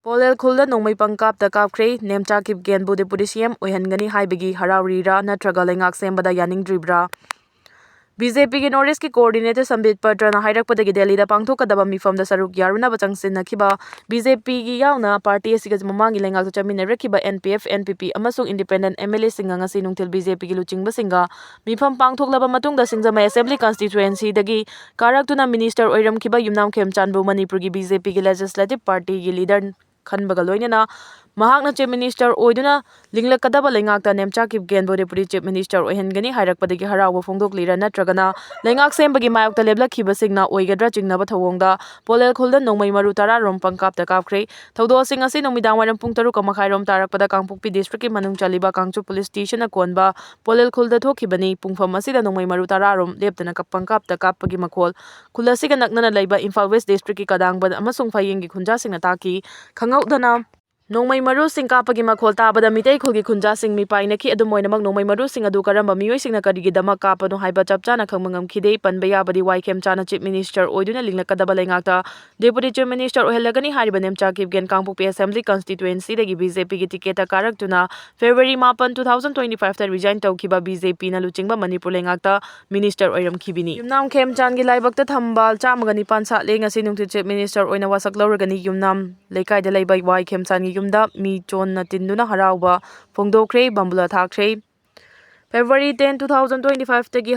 Polel khulda Nongmei Kapkhre Nemcha Kipgen Deputy CM oihangani haibagi haraurira natraga lengak sembada yaningdribra. BJP ki Northeast ki coordinator Sambit Patrana hairakpadagi Delhi da pangthokadaba mifamda saruk yaruna bachangsinnakiba BJP ki yauna party asiga mamangi lengak chaminarekiba NPF NPP amasung independent MLA singa ngasi nungthil BJP ki luchingba singa mifam pangthoklaba matungda singjamai assembly constituency dagi karaktuna minister oiramkiba Yumnam Khemchandbu Manipur ki BJP ki legislative party ki leader Khanbaga loinana mahakna chief minister oiduna linglakadaba lengakta Nemcha Kipgen Deputy chief minister oihangani hairakpadagi harawa phongdoklira natragana lengak sembagi mayokta leblakhiba singna oigadra chingnaba thawongda polel khulda Nongmei maru tara rom pangkapta Kapkhre thawdo sing asi nomidang waram pung 3:30 rom tarakpada Kangpokpi district ki manung chaliba Kangchu police station na konba polel khulda thokhibani pungfam asida Nongmei maru tara rom leptana pangkapta kapagi makhol khulasiga naknana leiba Imphal West district ki kadangba amasung phayenggi khunja singna taki Dana Nongmei maru sing kapagi makhol tabada mitei khulgi khunja sing mi painaki adumoinamak Nongmei maru sing adu karamba Meeoi singna karigi damak kapano haiba chapchana khangmangam khidei panbaya badi Khemchana chief minister oiduna linglakadaba lengakta deputy chief minister ohelagani hariba Nemcha Kipgen Kangpokpi assembly constituency dagi BJP ki ticket karaktuna February 8, 2025 ta resign tawkiba BJP na luchingba Manipur lengakta minister oiram khibini Yumnam Khemchandgi laibakta thambal chamagani pansa lengasi nungthi chief minister oina wasak lawragani Yumnam lekai da leibai Khemchandgi yumda mi chon na tinduna harauba phongdokhre bambula thakre February 10, 2025 tagi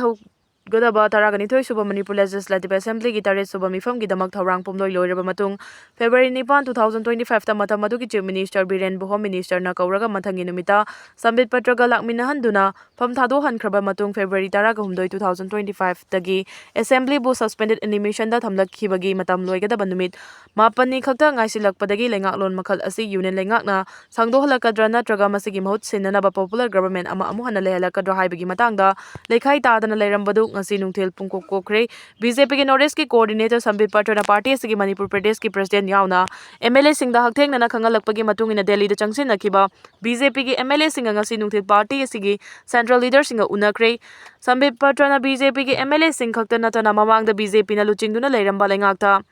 gadaba taragani thoi suba Manipur Legislative Assembly gi tare suba mifam gi damak thawrang pomloi loiraba matung February 9, 2025 ta matam madu ki chief minister Biren Home minister na kauraga mathangi numita Sambit Patraga lakminahanduna pham thado hankraba matung February 10, 2025 tagi Assembly bu suspended animation da thamlakhibagi matam loigadaba numit mapani khakta ngaisilakpadagi lengaklon makhal asi union lengakna sangdohalakadra natraga masigi mahut sinnanaba popular government ama amuhana lehalakadra haibagi matangda lekhai tadana leirambadu ngasi nungthil pungkok kokre BJP ki Northeast ki coordinator Sambit Patrana party asigi Manipur Pradesh ki president yauna MLA singda haktheng nana khangalakpagi matung ina Delhi da changsin nakiba BJP ki MLA singa ngasi nungthil party asigi central leader singa unakre Sambit Patrana BJP ki MLA sing khakta natana mamangda BJP na luchingduna leiramba lengakta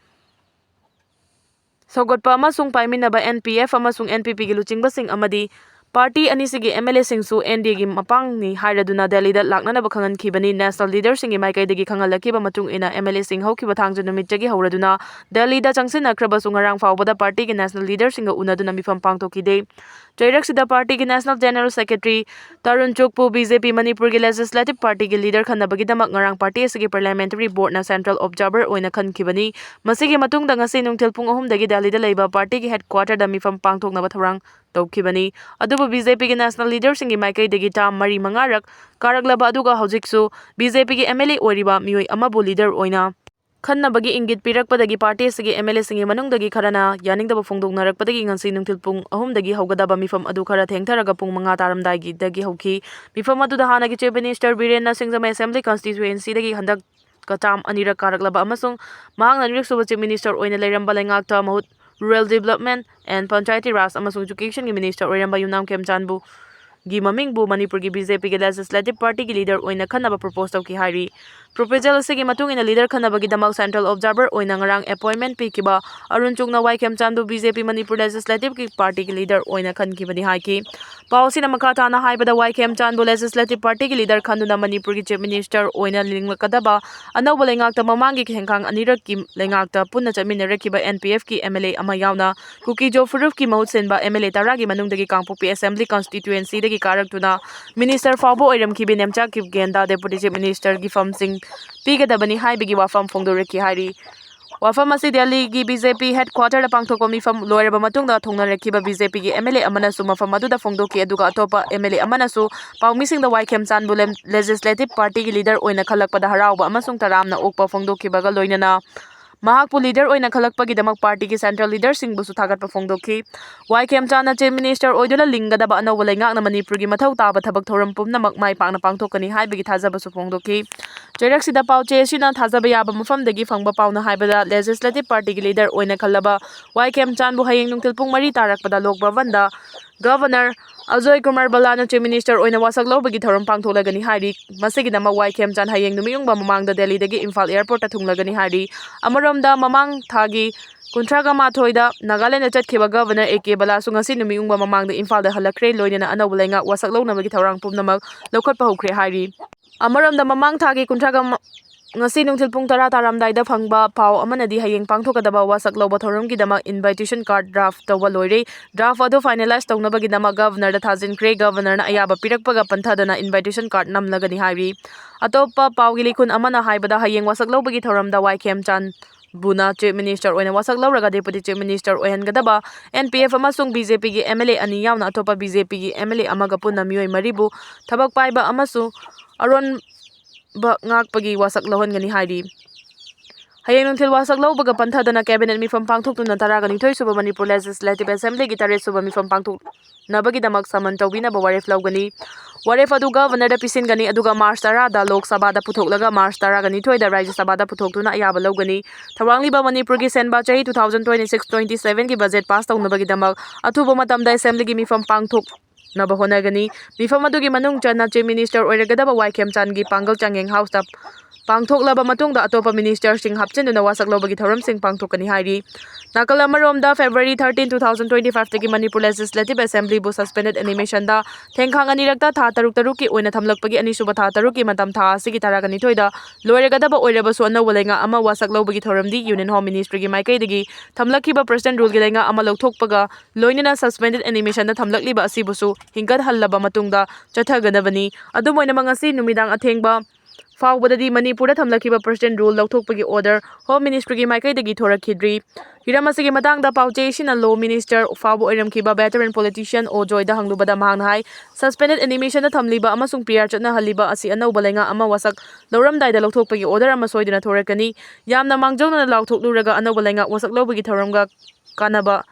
Sogotpa amasung paiminaba NPF amasung NPP gi luchingba sing amadi Party anisigi MLA singsu ND gi mapang ni hairaduna Delhi da laknana ba khangan khibani national leader singi maikai dagi khangalakiba matung ina MLA sing haukiba thangju numit jagi hauraduna Delhi da changsina kraba sungarang fawbada party gi national leader singa unaduna mifam pangtokide Jairak sida party gi national general secretary Tarun Chukpu BJP Manipur gi legislative party gi leader khanabagi damak ngarang party asigi parliamentary board na central observer oina khankhibani masigi matung da ngasi nungthil pung 3 dagi Delhi da leiba party gi headquarter da mifam pangthoknaba thorang tawkhibani adubu BJP ki national leader singi maikai dagi tam mari mangarak karaglaba aduga hojiksu BJP ki MLA oiriba Meeoi amabu leader oina Khanabagi ingit pirakpadagi party asigi MLA singi manungdagi kharana yaningdaba phongdoknarakpadagi ngasi nungthil pung 3 dagi haugadaba mifam adu khara thengtharaga pung 5 taramdagi dagi hauki mifam adu da hanagi chief minister Biren na singjamai assembly constituency dagi handak katam anira karaglaba amasung mahangna niriksuba chief minister oina leiramba lengakta mahut Rural Development and Panchayati Raj amasung Education ki Minister oiramba Yumnam Khemchandbu gi mamingbu Manipur ki BJP ki legislative party ki leader oina khanaba propose tawki hairi proposal asigi matung ina leader khanaba gi damak central observer oina ngarang appointment pikiba Arun Chungna Khemchandbu BJP Manipur legislative ki party ki leader oina khankibani haiki Pausi na makha thana haibada Khemchandbu legislative party ki leader khanduna Manipur ki chief minister oina linglakadaba Anouba lengakta mamangi khengkhang anirak ki lengakta punna chaminarekiba NPF ki MLA ama yauna Kuki Jofuruf ki mahut senba MLA taragi manungdagi Kangpokpi assembly constituency dagi karaktuna minister fawbo oiram khibi Nemcha Kipgen da deputy chief minister gi famsing pigadabani haibigi wafam phongdoreki hairi wafam asi Delhi gi BJP headquarter da pangthokpa mifam loiraba matungda thongnarekiba BJP gi MLA amana su mafam adu da phongdoki aduga atopa MLA amana su pawmising da Khemchandbu legislative party gi leader oina khalakpada harauba amasung taramna okpa phongdokibaga loinana Mahakpu leader oina khalakpagi damak party ki central leader singbu su thagatpa phongdokhi Khemchana chief minister oidula lingadaba Anouba lengakna Manipur gi mathau taba thabak thoram pumna makmai pakna pangthokani haibagi thajaba su phongdokhi Jairak sida pauche sina thajaba yaba mafam dagi phangba pauna haibada legislative party ki leader oina khallaba Khemchandbu hayeng nungtil pung 3 tarakpada lok bhavanda Governor Ajoy Kumar Balana chief minister oina wasak lobagi thoram pangtholagani hairi masigi nama Khemchan hayeng numiyungba mamangda Delhi dagi Imphal airport ta thunglagani hairi amaromda mamang thagi ꯀꯨꯟꯊ꯭ꯔꯥꯒ ꯃꯥꯊꯣꯏꯗ ꯅꯥꯒꯥꯂꯦꯟꯗ ꯆꯠꯈꯤꯕ governor A K ꯕꯂꯥꯁꯨ ꯉꯁꯤ ꯅꯨꯃꯤꯠ ꯌꯨꯡꯕ ꯃꯃꯥꯡꯗ ꯏꯝꯐꯥꯜꯗ ꯍꯜꯂꯛꯈ꯭ꯔꯦ ꯂꯣꯏꯅꯅ ꯑꯅꯧꯕ ꯂꯩꯉꯥꯛ ꯋꯥꯁꯛ ꯂꯧꯅꯕꯒꯤ ꯊꯧꯔꯥꯡ ꯄꯨꯝꯅꯃꯛ ꯂꯧꯈꯠꯄ ꯍꯧꯈ꯭ꯔꯦ ꯍꯥꯏꯔꯤ ꯑꯃꯔꯣꯝꯗ ꯃꯃꯥꯡ ꯊꯥꯒꯤ ngasi nungthil pung 10 taramdaida phangba pau amanadi hayeng pangthokadaba wasak loba thoramgidama invitation card draft tawba loire draft adu finalize tawnabagidama governor da thajin kre governor na ayaba pirakpaga panthadana invitation card namlagani hairi atopa pawgi likhun amana haibada hayeng wasak lobagi thoramda wai Khemchan Buna Chief Minister oina wasak lawraga Deputy Chief Minister oihangadaba NPF amasung BJP gi MLA ani yauna atopa BJP gi MLA amaga punna Meeoi maribu thabak paiba amasu aron ngakpagi wasak lohongani hairi hayeng nungthil wasak lawbaga panthadana cabinet mifam pangthoktuna taragani thoi suba Manipur Legislative Assembly gi tare suba mifam pangthok nabagi damak saman tawbina ba waref lawgani waref adu governor da pisingani aduga March 10 da Lok Sabha da puthoklaga March 10 thoi da Rajya Sabha da puthoktuna ayaba lawgani thawangli ba Manipur gi senba chahi 2026-27 gi budget pass tawnabagi damak athuba matamda assembly gi mifam pangthok naba honagani mifam adugi manung chana Chief Minister oiragadaba wai Khemchandgi Pangal Changeng House ta pangthoklaba matungda atopa minister sing hapchenduna wasak lobagi thoram sing pangthokani hairi nakal amaromda February 13 2025 tagi Manipur Legislative Assembly bu suspended animation da thengkhang anirakta tha taruk taruk ki oina thamlakpagi anisuba tha taruk ki matam tha asigi taragani thoida loiragadaba oirabasu anau walenga ama wasak lobagi thoramdi Union Home Ministry gi maikai dagi thamlakhiba president rule gi lenga ama lokthokpaga loinena suspended animation da thamlakliba asibusu hingkat hallaba matungda chathaganabani adumoina mangasi numidang athengba Fawbadadi Manipur thamlakhiba president rule lauthokpagi order Home Ministry gi maikaidagi thorakhidri hiramasigi matangda pauche sina law minister fawbo oiramkhiba veteran politician Ojoy da hanglubada mahanghai suspended animation da thamliba amasung PR chatna haliba asi anauba lenga ama wasak lauramdai da lauthokpagi order ama soidina thorakani yamna mangjona lauthokluраga anauba lenga wasak lobagi thoramga kanaba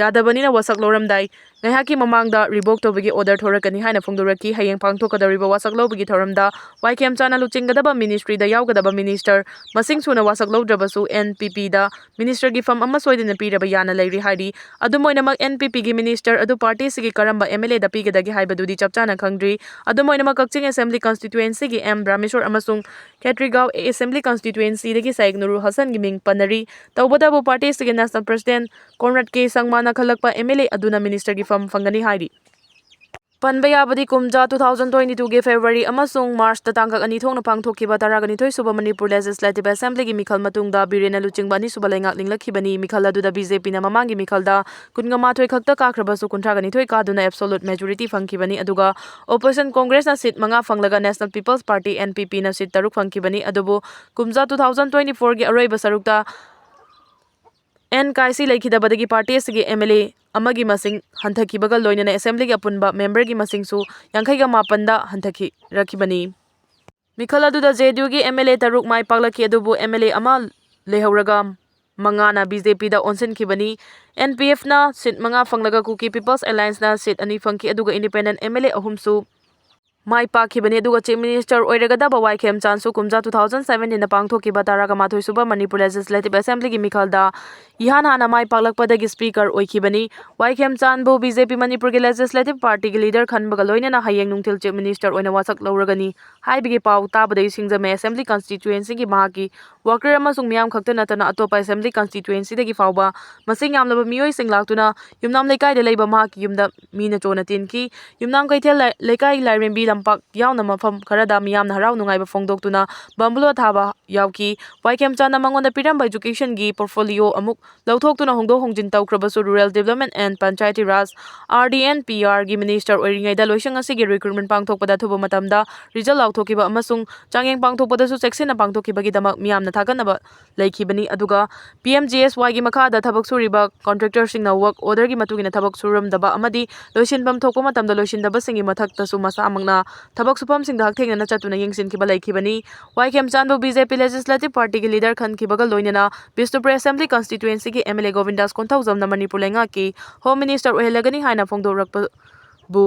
yadabanina wasak loramdai ngahaki mamangda revoke tobagi order thorakani haina phongdoraki hayeng pangthokadariba wasak lobagi thoramda wai Khemchana luchingadaba ministry da yawgadaba minister masing suna wasak lodrabasu NPP da minister gi fam ama soidina piraba yana leiri hairi adumoinamak NPP gi minister adu party sigi karamba MLA da pigadagi haibadudi chapchana khangdri adumoinamak Kakching Assembly constituency gi M Brameshwar amasung Khetrigao Assembly constituency dagi Saignuru Hassan gi ming panari tawbadabu party sigi national president Conrad K Sangmana khalakpa MLA aduna minister gi fangani hairi Panbayabadi kumja 2022 ge February amasung March ta tangkak ani thongna pangthokkiba taragani thoi suba Manipur Legislative Assembly gi mikhal matungda Birena Luchingba ni suba lengak linglakhibani mikhal aduda BJP na mamangi mikhalda kunga thoi khakta kakhrabasu kunthagani thoi kaduna absolute majority fangkibani aduga opposition Congress na seat manga fanglaga National People's Party NPP na seat taruk fangkibani adubu kumja 2024 ge aroiba sarukta NKC laikhidabadagi party sigi MLA amagi masing hanthakhibaga loinana assembly gi apunba member gi masing su 58 da hanthakhi rakhibani mikhal aduda JDU gi MLA taruk mai paklakhi adubu MLA ama lehauraga mangana BJP da onsen khibani NPF na seat manga fanglaga Kuki People's Alliance na seat ani fangki aduga independent MLA ahumsu mai pakhibani aduga Chief Minister oiragadaba wai Khemchan su kumja 2017 na pangthokkiba taraga mathoi suba Manipur Legislative Assembly gi mikhalda ihan hana mai paklakpadagi speaker oikhibani wai Khemchan bu BJP Manipur gi Legislative Party gi leader khanbaga loinana hayeng nungthil Chief Minister oina wasak lawragani haibigi pau tabadai singjame Assembly constituency gi mahaki worker amasung miyam khakta natana atopa Assembly constituency dagi fawba masing yamlaba Meeoi singlaktuna yumnam lekai da leiba mahaki yumda mina chona tinki yumnam kaithel lekai lairembi lampak yauna mafam kharada miyamna harau nungaiba phongdoktuna bambulo thaba yawki wai Khemchan mangonda piramba education gi portfolio amuk lauthokhtuna hongdo hongjin tawkrabasu Rural Development and Panchayati Raj RDNPR gi minister oiringai da loisang asigi recruitment pangthokpada thuba matamda result lauthokkiba amasung changeng pangthokpada su seksena pangthokkiba gi damak miyamna thaganaba laikhibani aduga PMGSY gi makhada thabak suriba contractor singna work order gi matugina thabak suramdaba amadi loisinbam thokpa matamda loisindaba singi mathakta su masa amangna thabak supam singda hakthengna chatuna yengsinkiba laikhibani wai Khemchan bu BJP Legislative Party gi leader khankibaga loinana Bishnupur Assembly constituency gi MLA Govindas Konthaujamna Manipur lenga ki Home Minister ohelagani haina phongdorakpa bu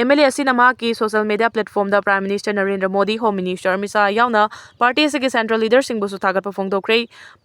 MLA asina ma ki social media platform da Prime Minister Narendra Modi Home Minister Misa yauna party sigi central leader sing bu su thagatpa phongdokre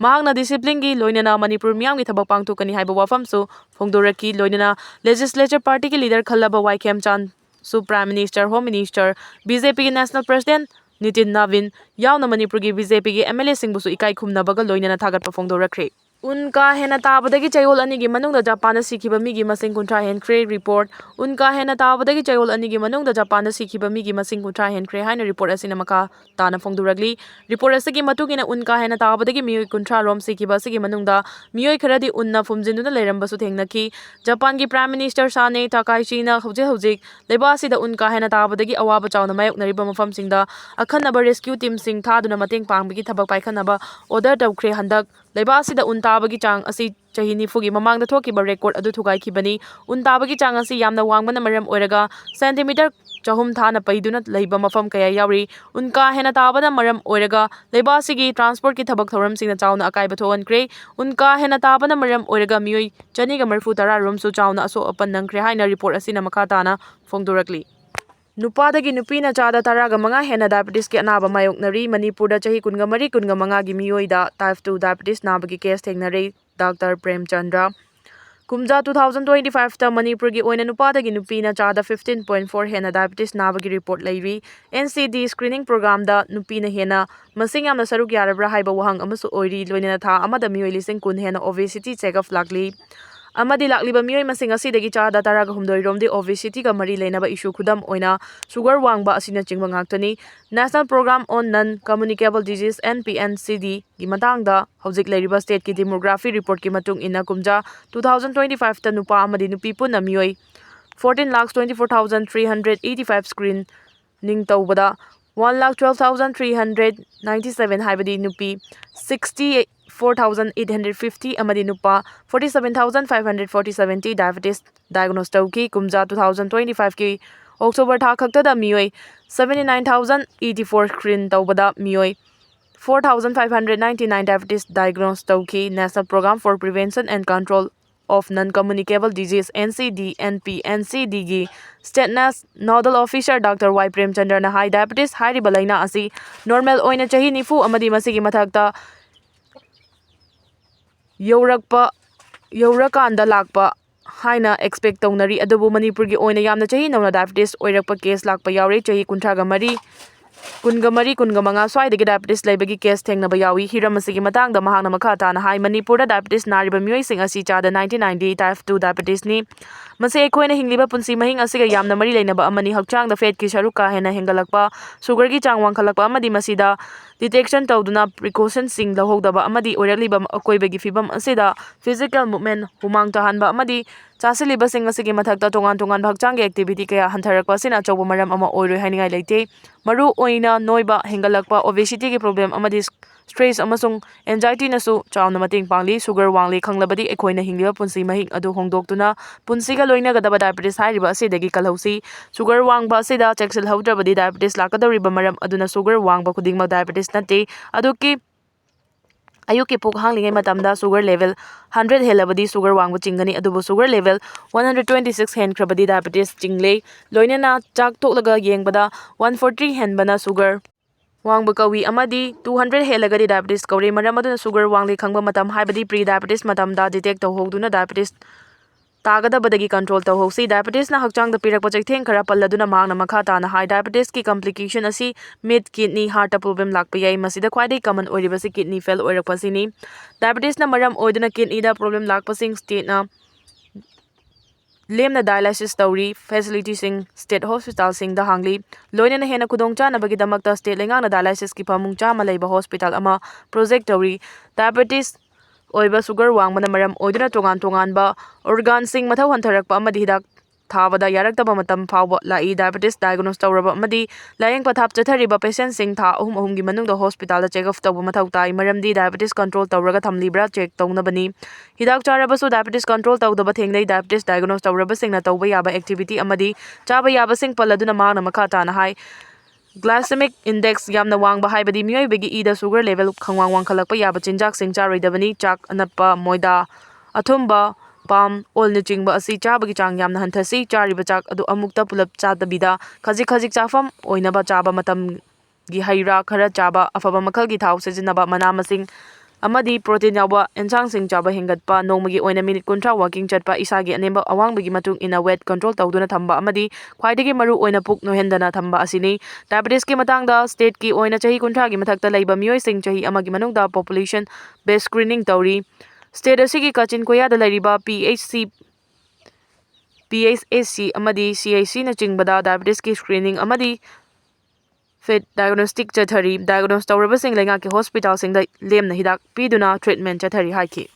mahangna discipline gi loinana Manipur miyam gi thabak pangthokani haiba wafam su phongdoraki loinana legislature party gi leader khallaba wai Khemchan su Prime Minister Home Minister BJP gi National President Nitin Navin yauna Manipur gi BJP gi MLA sing bu su ikai khumnabaga loinana thagatpa phongdorakre Unka hena tabadagi chayol anigi manungda Japan da sikhiba migi masing kunthra henkre report. Unka hena tabadagi chayol anigi manungda Japan da sikhiba migi masing kunthra henkre haina report asina maka tana phongduragli. Report asigi matugina unka hena tabadagi mioi kunthra rom sikhiba asigi manungda mioi kharadi unna phumjinduna leirambasu thengnaki. Japan gi Prime Minister Sane Takaichi na hojik leba asida unka hena tabadagi awaba chawna mayoknariba mafamsingda akhanaba rescue team sing thaduna mateng pangbagi thabak paikhanaba order tawkhre handak leba asida untabagi chang asi chahi nifugi mamangda thokiba record adu thugaikibani untabagi chang asi yamna wangbana maram oiraga centimeter chahum thana paiduna leiba mafam kaya yauri unka hena tabana maram oiraga leba asigi transport ki thabak thoram singna chawna akaiba thoankre unka hena tabana maram oiraga mioi chaniga marfu tara room su chawna aso apan nangkre haina report asina makatana phongdurakli. Nupadagi nupina chada taraga manga hena diabetes ki anaba mayoknari manipur da chahi kunga manga gi mioi da type 2 diabetes nabagi case thengnare Dr. Premchandra kumja 2025 ta manipur gi oina nupadagi nupina chada 15.4 hena diabetes nabagi report lairi NCD screening program da nupina hena masing yamna saruk yarabra haiba wahang amasu oiri loinena tha amada mioi lising kun hena obesity check up lakli amadi lakliba mioi masing asidagi chada taraga humdoi romdi obesity ga mari leinaba issue khudam oina sugar wangba asina chingba ngaktani National Program on Non-Communicable Disease NPNCD gi matangda hojik leiriba state ki demography report ki matung ina kumja 2025 ta nupa amadi nupi punna mioi 14,24,385 screen ning tawbada 1,12,397 haibadi nupi 64,850 amadi nupa 47,547 diabetes diagnosed tawki kumja 2025 ki October tha khakta da mioi 79,084 screen tawbada mioi 4,599 diabetes diagnosed tawki National Program for Prevention and Control of Non-Communicable Disease NCD gi State Nodal Officer Dr. Y Premchandra na high diabetes high ribalaina asi normal oina chahi nifu amadi masigi mathakta yaurakanda lakpa haina expect tawnari adubu manipur gi oina yamna chahi nauna diabetes oirakpa case lakpa yaure chahi kunthraga mari kunga manga swaidagi diabetes leibagi case thengnaba yawi hiram asigi matangda mahakna makha tana hai manipur da diabetes nariba mioi sing asi chada 1990 type 2 diabetes ni mase ekhoina hingliba punsi mahing asiga yamna mari leinaba amani hakchangda fat ki sharuka hena hengalakpa sugar gi chang wangkhalakpa amadi masida detection tawduna precaution sing lahodaba amadi oirakliba akoibagi fibam asida physical movement humang tahanba amadi chasiliba sing asigi mathakta tongan hakchangge activity kaya hantharakpa sina chawba maram ama oiroi haningai leite maru oina noiba hengalakpa obesity ki problem amadi stress amasung anxiety nasu chawna mating pangli sugar wangli khanglabadi ekhoina hingliba punsi mahing adu hongdoktuna punsiga loina gadaba diabetes hairiba asidagi kalhausi sugar wangba asida checksel haudrabadi diabetes lakadoriba maram aduna sugar wangba khudingma diabetes nate aduki ayuki puk hanglingai matamda sugar level 100 helabadi sugar wangba chingani adubu sugar level 126 henkrabadi diabetes chingle loinana chak toklaga yengbada 143 henbana sugar wangba kawi amadi 200 helagadi diabetes kaure maram aduna sugar wangli khangba matam haibadi pre diabetes matamda detect tawhoduna diabetes tagadabadagi control tawhosi diabetes na hakchangda pirakpa chaitheng khara palladuna mangna makha tana high diabetes ki complication asi mid kidney heart problem lakpa yai masida khwaidai common oiribasi kidney fail oirakpasini diabetes na maram oiduna kidney da problem lakpasing state na lemna dialysis tawri facility sing state hospital sing da hangli loinena hena khudongcha nabagi damakta state lengang na dialysis ki pamung chama leiba hospital ama project tawri diabetes oiba sugar wangmana maram oiduna tongan ba organ sing mathau hantharakpa amadi hidak thabada yaraktaba matam phawba lai diabetes diagnose tawraba amadi layeng pathap chathariba patient sing tha ahum gi manungda hospital da check up tawba mathau tai maramdi diabetes control tawraga thamlibra check tawnabani hidak charabasu diabetes control tawdaba thengnai diabetes diagnose tawraba singna tawba yaba activity amadi chaba yaba sing palladuna magna makha tana hai glycemic index yamna wangba haibadi mioi begi ida sugar level khangwang wangkhalakpa yaba chinjak sing charoidabani chak anappa moida athumba palm oil ni chingba asi chabagi chang yamna hanthasi chariba chak adu amukta pulap chadabida khajik chafam oinaba chaba matam gi haira khara chaba afaba makhal gi thau sejinaba mana masing amadi protein yawa enchang sing chaba hengatpa nongmagi oina minute kuntra walking chatpa isagi anemba awangbagi matung ina weight control tawduna thamba amadi khwaidagi maru oina puk nohendana thamba asini diabetes ki matangda state ki oina chahi kuntra gi mathakta leiba mioi sing chahi amagi manungda population based screening tawri State asigi Kachin Koyada lairiba PHSC amadi CIC na chingbada diabetes ki screening amadi fit diagnostic chathari diagnose tawrabasing lenga ke hospital singda lemna hidak piduna treatment chathari haiki.